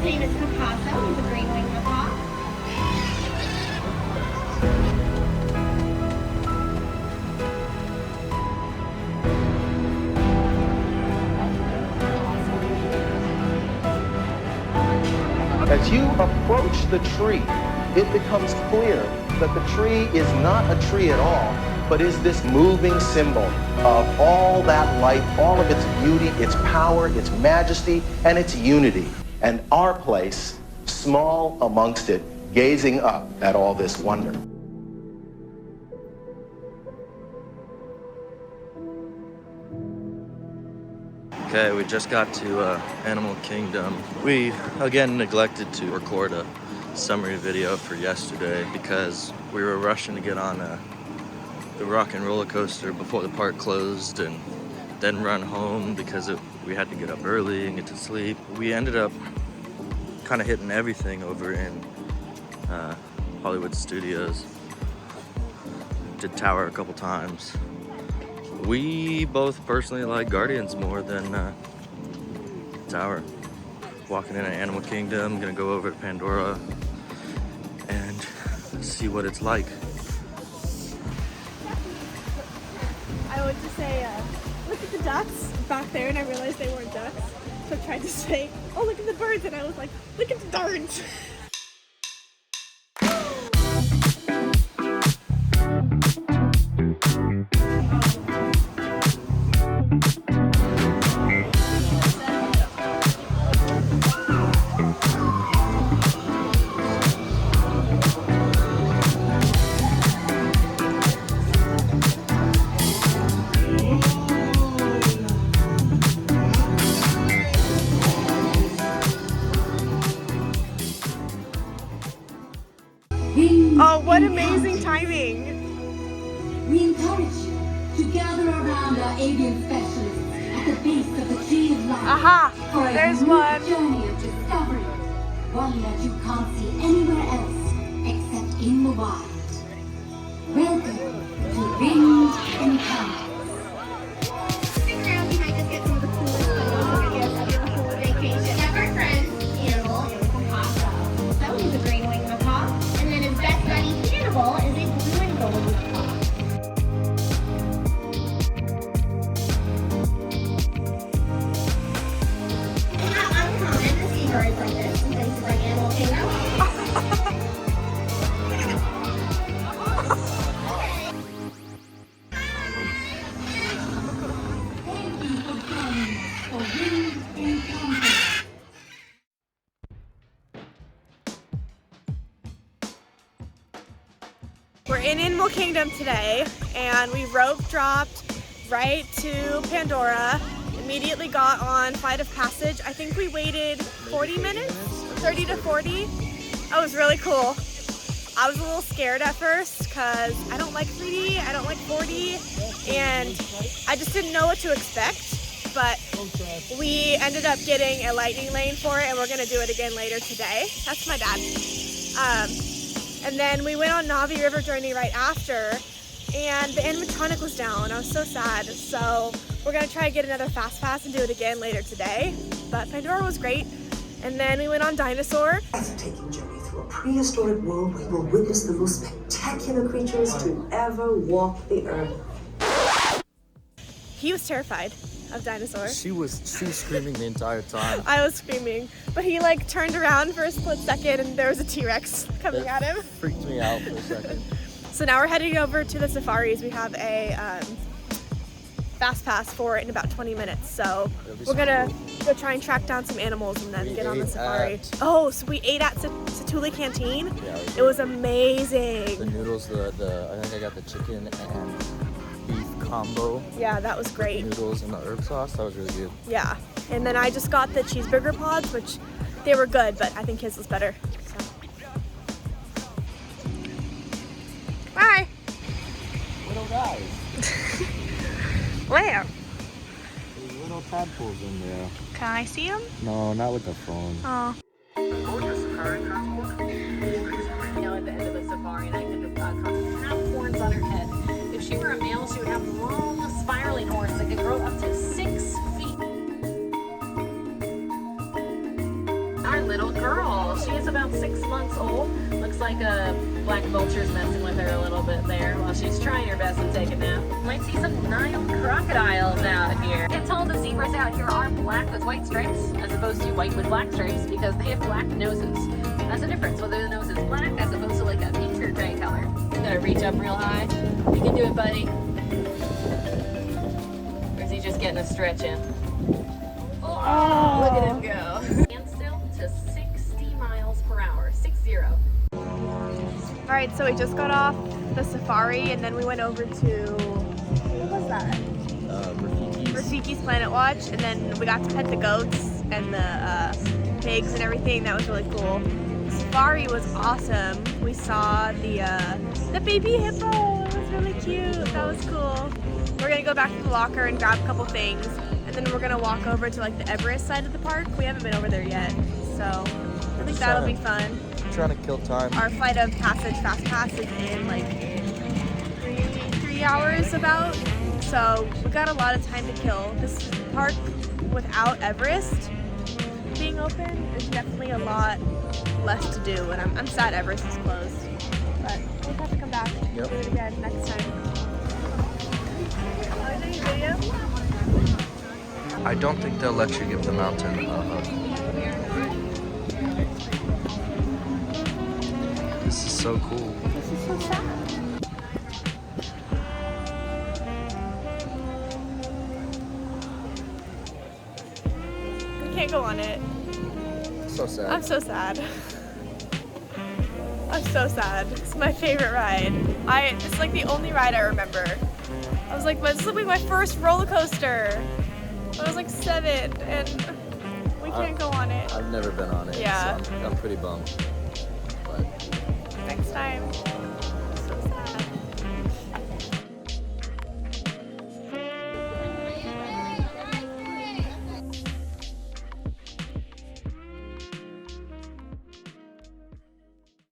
name is Picasso. He's a green-winged macaque. As you approach the tree, it becomes clear that the tree is not a tree at all, but is this moving symbol of all that life, all of its beauty, its power, its majesty, and its unity. And our place, small amongst it, gazing up at all this wonder. Okay, we just got to Animal Kingdom. We again neglected to record a summary video for yesterday because we were rushing to get on the rock and roller coaster before the park closed and then run home because we had to get up early and get to sleep. We ended up kind of hitting everything over in Hollywood Studios. Did Tower a couple times. We both personally like Guardians more than Tower. Walking into Animal Kingdom, gonna go over to Pandora and see what it's like. I would just say, look at the ducks back there, and I realized they weren't ducks. So I tried to say, oh, look at the birds, and I was like, look at the darns. Oh, what amazing timing! We encourage you to gather around our avian specialists at the base of the Tree of Life. Aha! For a There's unique one! journey of discovery, one that you can't see anywhere else except in the wild. Welcome to Ring Encounter. Stick around, you might just get some of the coolest photos of your whole vacation. Yeah, our friend, Animal, is Picasso. So he's a green-winged macaque. And then his best buddy, Hannibal, is a blue and gold macaque. It's not uncommon to see birds like this in places like Animal Kingdom. Thank you for joining us for Ring Encounter. We're in Animal Kingdom today, and we rope dropped right to Pandora. Immediately got on Flight of Passage. I think we waited 40 minutes, 30 to 40. That was really cool. I was a little scared at first because I don't like 3D, I don't like 4D, and I just didn't know what to expect. But we ended up getting a lightning lane for it, and we're gonna do it again later today. That's my dad. And then we went on Navi River Journey right after, and the animatronic was down. I was so sad. So we're gonna try to get another fast pass and do it again later today. But Pandora was great. And then we went on Dinosaur. Taking journey through a prehistoric world where you will witness the most spectacular creatures to ever walk the earth. He was terrified of dinosaurs. She was screaming the entire time. I was screaming, but he like turned around for a split second and there was a T-Rex coming at him. Freaked me out for a second. So now we're heading over to the safaris. We have a fast pass for it in about 20 minutes. So we're gonna go try and track down some animals and then get on the safari. Oh, so we ate at Satuli Canteen. Yeah, it was amazing. The noodles, I think I got the chicken and beef combo. Yeah, that was great. The noodles and the herb sauce, that was really good. Yeah, and then I just got the cheeseburger pods, which they were good, but I think his was better. So. Bye. Little guys. Where? There's little tadpoles in there. Can I see them? No, not with the phone. Oh. You know, at the end of the safari, and I could have horns on her head. If she were a male, she would have long, spiraling horns that could grow up to 6 feet. Our little girl. She is about 6 months old. Looks like a black vulture's messing with her a little bit there while she's trying her best to take a nap. Might see some Nile crocodiles out here. I can tell the zebras out here are black with white stripes as opposed to white with black stripes because they have black noses. That's the difference, whether the nose is black as opposed to like a pink or gray color. You gotta reach up real high. You can do it, buddy. Or is he just getting a stretch in? Oh, look at him go. Standstill to 60 miles per hour, 60. All right, so we just got off the safari and then we went over to, what was that? Rafiki's Planet Watch, and then we got to pet the goats and the pigs and everything. That was really cool. The safari was awesome. We saw the baby hippo. It was really cute. That was cool. We're gonna go back to the locker and grab a couple things, and then we're gonna walk over to like the Everest side of the park. We haven't been over there yet, so I think that'll be fun. I'm trying to kill time. Our flight of passage fast pass is in like 3 hours about, so we got a lot of time to kill. This park without Everest being open is definitely a lot less to do, and I'm sad Everest is closed, but we'll have to come back and do it again next time. Video? I don't think they'll let you give the mountain a hug. This is so cool. This is so sad. You can't go on it. So sad. I'm so sad. I'm so sad. It's my favorite ride. It's like the only ride I remember. I was like, this will be my first roller coaster. I was like 7 and we can't go on it. I've never been on it, Yeah. so I'm pretty bummed. But Next time.